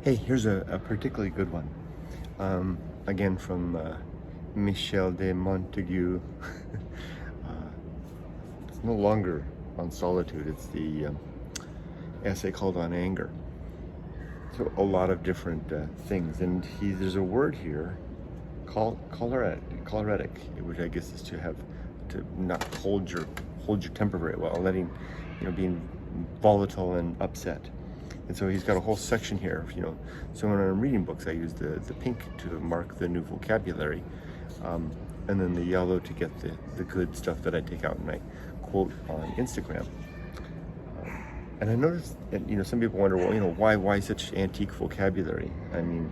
Hey, here's a particularly good one. Again from Michel de Montaigne. It's no longer on solitude, it's the essay called On Anger. So a lot of different things, and there's a word here called choleretic, which I guess is to not hold your temper very well, being volatile and upset. And so he's got a whole section here, so when I'm reading books, I use the pink to mark the new vocabulary, and then the yellow to get the good stuff that I take out and I quote on Instagram. And I noticed that, some people wonder, well, why such antique vocabulary? I mean,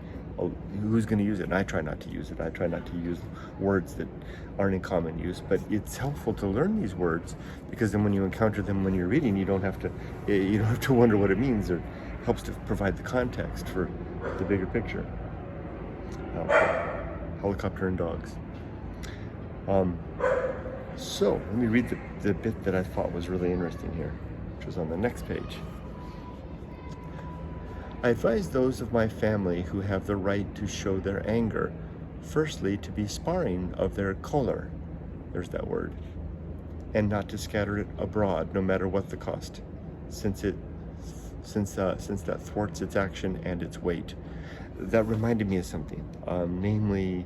who's going to use it? And I try not to use it. I try not to use words that aren't in common use, but it's helpful to learn these words, because then when you encounter them when you're reading, you don't have to wonder what it means, or helps to provide the context for the bigger picture. Helicopter and dogs. So let me read the bit that I thought was really interesting here, which was on the next page. I advise those of my family who have the right to show their anger, firstly to be sparing of their choler, there's that word, and not to scatter it abroad, no matter what the cost, since that thwarts its action and its weight. That reminded me of something, namely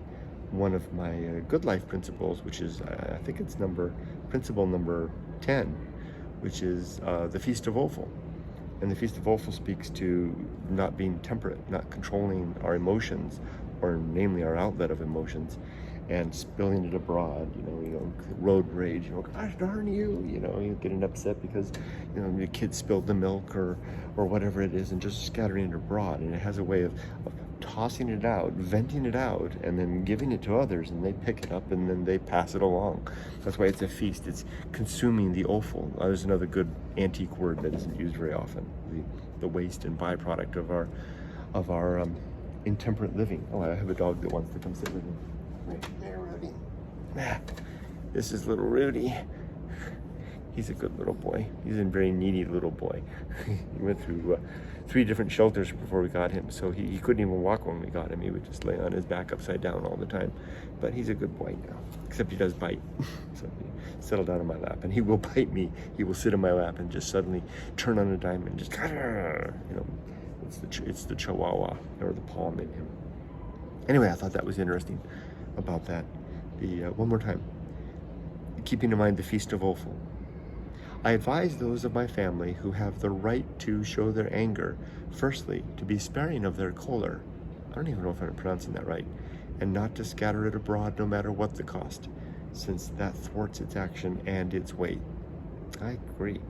one of my good life principles, which is, I think it's principle number 10, which is the Feast of Offal. And the Feast of Offal speaks to not being temperate, not controlling our emotions, or namely our outlet of emotions, and spilling it abroad, road rage, gosh darn you, you're getting upset because, your kid spilled the milk or whatever it is, and just scattering it abroad. And it has a way of tossing it out, venting it out, and then giving it to others, and they pick it up and then they pass it along. That's why it's a feast. It's consuming the offal. There's another good antique word that isn't used very often, the waste and byproduct of our intemperate living. Oh, I have a dog that wants to come sit with me. Right there, Rudy. This is little Rudy. He's a good little boy. He's a very needy little boy. He went through 3 different shelters before we got him, so he couldn't even walk when we got him. He would just lay on his back upside down all the time. But he's a good boy now, except he does bite. So he settled down in my lap, and he will bite me. He will sit in my lap and just suddenly turn on a dime and just, it's the Chihuahua or the Palm in him. Anyway, I thought that was interesting about that. One more time, keeping in mind the Feast of Offal. I advise those of my family who have the right to show their anger, firstly, to be sparing of their choler, I don't even know if I'm pronouncing that right, and not to scatter it abroad no matter what the cost, since that thwarts its action and its weight. I agree.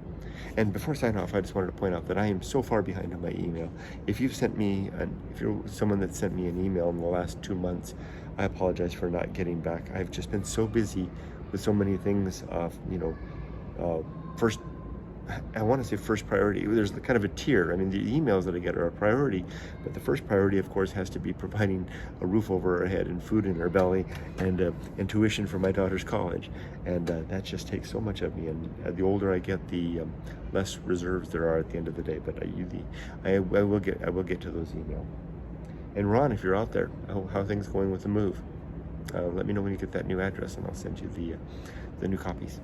And before I sign off, I just wanted to point out that I am so far behind on my email. If you're someone that sent me an email in the last 2 months, I apologize for not getting back. I've just been so busy with so many things, I want to say first priority. There's kind of a tier. I mean, the emails that I get are a priority, but the first priority, of course, has to be providing a roof over our head and food in our belly and tuition for my daughter's college. And that just takes so much of me. And the older I get, the less reserves there are at the end of the day. But I will get to those emails. And Ron, if you're out there, how are things going with the move? Let me know when you get that new address, and I'll send you the new copies.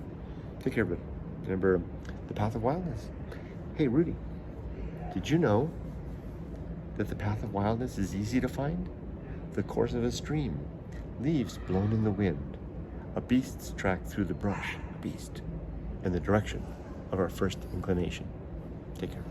Take care, everybody. Remember the path of wildness. Hey, Rudy, did you know that the path of wildness is easy to find? The course of a stream, leaves blown in the wind, a beast's track through the brush, and the direction of our first inclination. Take care.